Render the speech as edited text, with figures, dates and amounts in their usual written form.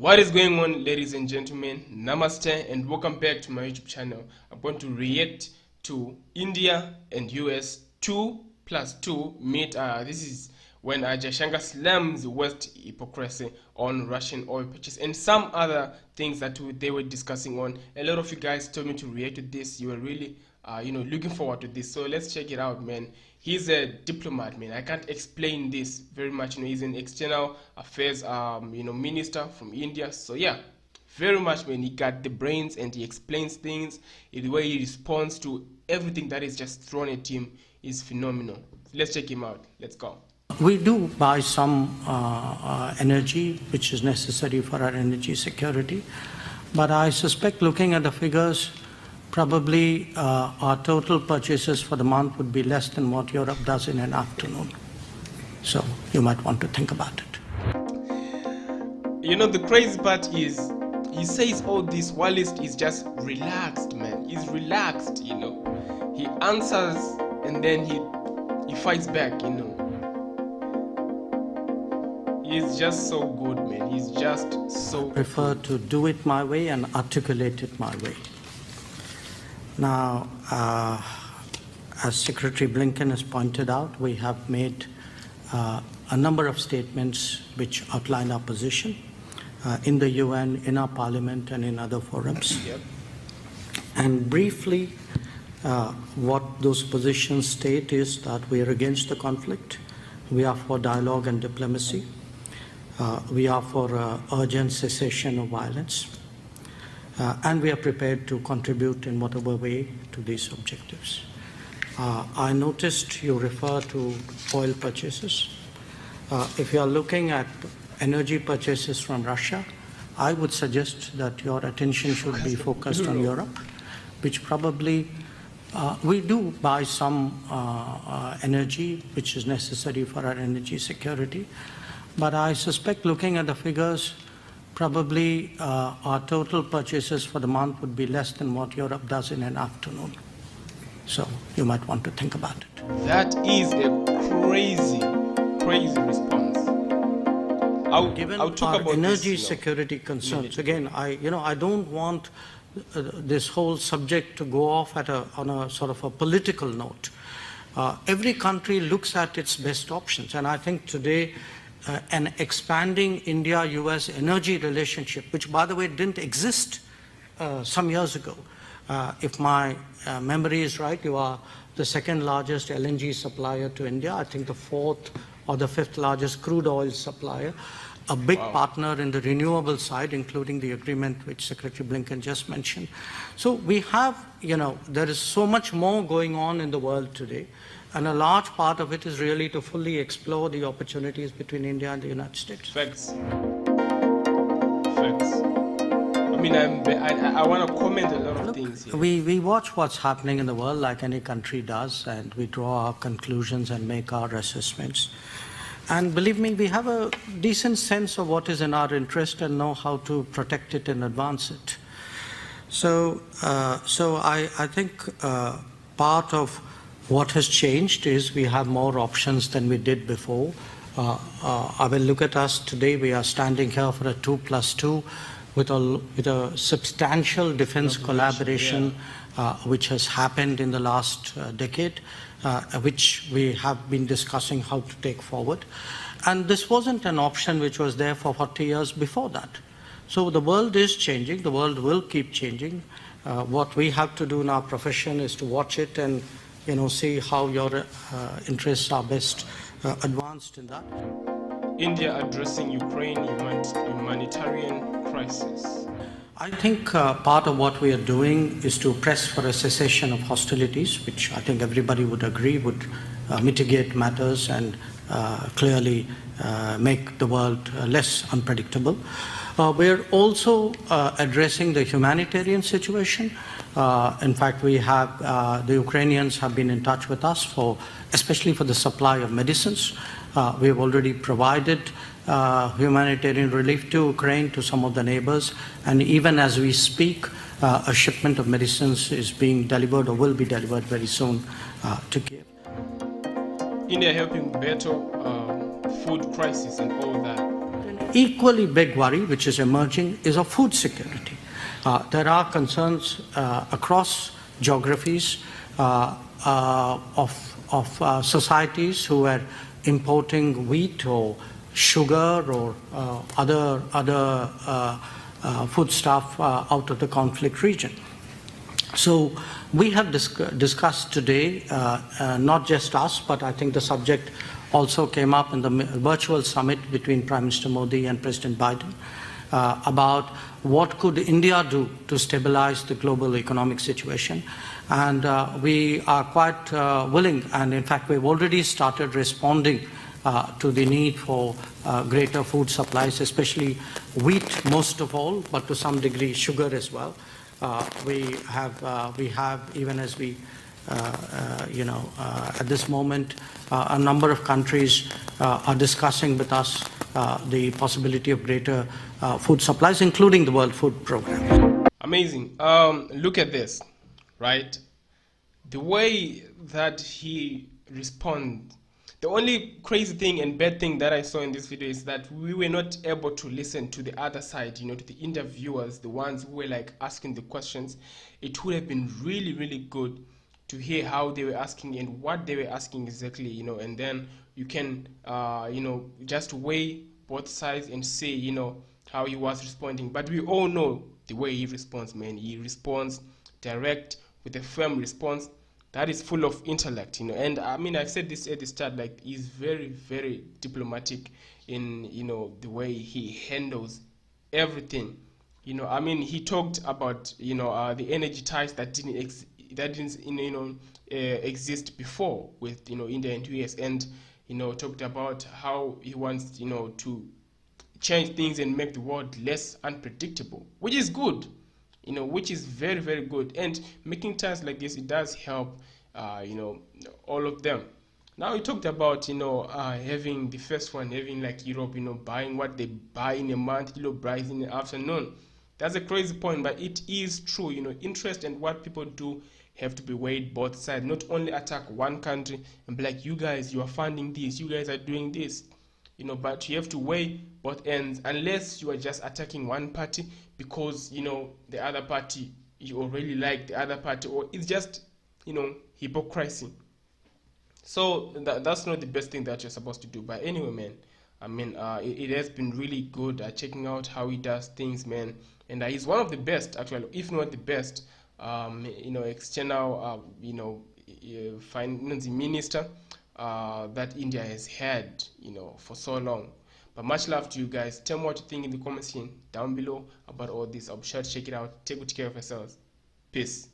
What is going on, ladies and gentlemen? Namaste and welcome back to my YouTube channel. I'm going to react to India and US 2+2 meet. This is when Jaishankar slams West hypocrisy on Russian oil purchase and some other things that they were discussing on. A lot of you guys told me to react to this. You were really looking forward to this, so let's check it out, man. He's a diplomat, man. I can't explain this very much. He's an external affairs minister from India. So yeah, very much, man. He got the brains and he explains things. The way he responds to everything that is just thrown at him is phenomenal. Let's check him out. Let's go. We do buy some energy which is necessary for our energy security, but I suspect, looking at the figures, probably our total purchases for the month would be less than what Europe does in an afternoon. So you might want to think about it. The crazy part is he says all this while is just relaxed, man. He's relaxed, He answers and then he fights back, He's just so good, man. He's just so I prefer to do it my way and articulate it my way. Now, as Secretary Blinken has pointed out, we have made a number of statements which outline our position in the UN, in our parliament, and in other forums. Yep. And briefly, what those positions state is that we are against the conflict, we are for dialogue and diplomacy, we are for urgent cessation of violence, and we are prepared to contribute in whatever way to these objectives. I noticed you refer to oil purchases. If you are looking at energy purchases from Russia, I would suggest that your attention should be focused on Europe, which probably we do buy some energy which is necessary for our energy security, but I suspect, looking at the figures, probably our total purchases for the month would be less than what Europe does in an afternoon. So you might want to think about it. That is a crazy response. Given our energy security concerns, again, I don't want this whole subject to go off on a sort of a political note. Every country looks at its best options, and I think today an expanding India-US energy relationship, which, by the way, didn't exist some years ago. If my memory is right, you are the second largest LNG supplier to India, I think the fourth or the fifth largest crude oil supplier, a big partner in the renewable side, including the agreement which Secretary Blinken just mentioned. So we have, there is so much more going on in the world today, and a large part of it is really to fully explore the opportunities between India and the United States. Facts. I want to comment a lot of things here. We watch what's happening in the world like any country does, and we draw our conclusions and make our assessments. And believe me, we have a decent sense of what is in our interest and know how to protect it and advance it. So I think part of what has changed is we have more options than we did before. I will look at us today. We are standing here for a 2+2 with a substantial defense collaboration which has happened in the last decade, which we have been discussing how to take forward. And this wasn't an option which was there for 40 years before that. So the world is changing. The world will keep changing. What we have to do in our profession is to watch it and see how your interests are best advanced in that. India addressing Ukraine humanitarian crisis. I think part of what we are doing is to press for a cessation of hostilities, which I think everybody would agree would mitigate matters and clearly make the world less unpredictable. We're also addressing the humanitarian situation. In fact, we have the Ukrainians have been in touch with us especially for the supply of medicines. We have already provided humanitarian relief to Ukraine, to some of the neighbors, and even as we speak, a shipment of medicines is being delivered or will be delivered very soon to Kiev. India helping battle food crisis and all that. equally big worry, which is emerging, is of food security. There are concerns across geographies of societies who are importing wheat or sugar or other foodstuff out of the conflict region. So we have discussed today, not just us, but I think the subject also came up in the virtual summit between Prime Minister Modi and President Biden, about what could India do to stabilize the global economic situation. And we are quite willing, and in fact we've already started responding to the need for greater food supplies, especially wheat most of all, but to some degree sugar as well. We have, even as we, at this moment, a number of countries are discussing with us the possibility of greater food supplies, including the World Food Programme. Amazing. Look at this, right? The way that he responds. The only crazy thing and bad thing that I saw in this video is that we were not able to listen to the other side, to the interviewers, the ones who were like asking the questions. It would have been really, really good to hear how they were asking and what they were asking exactly, and then you can, just weigh both sides and say, how he was responding. But we all know the way he responds, man. He responds direct with a firm response that is full of intellect, and I mean, I've said this at the start, like, he's very, very diplomatic in, the way he handles everything. I mean, he talked about, the energy ties that didn't exist before with, India and US, and, talked about how he wants, to change things and make the world less unpredictable, which is good, which is very, very good. And making ties like this, it does help, all of them. Now, he talked about, having the first one, having like Europe, buying what they buy in a month, buys in the afternoon. That's a crazy point, but it is true. Interest and what people do have to be weighed both sides. Not only attack one country and be like, you guys, you are funding this, you guys are doing this. But you have to weigh both ends, unless you are just attacking one party because, the other party, you already like the other party, or it's just, hypocrisy. So that's not the best thing that you're supposed to do. But anyway, man, I mean, it has been really good checking out how he does things, man. And he's one of the best, actually, if not the best, external, finance minister that India has had, for so long. But much love to you guys. Tell me what you think in the comment section down below about all this. I'll be sure to check it out. Take good care of yourselves. Peace.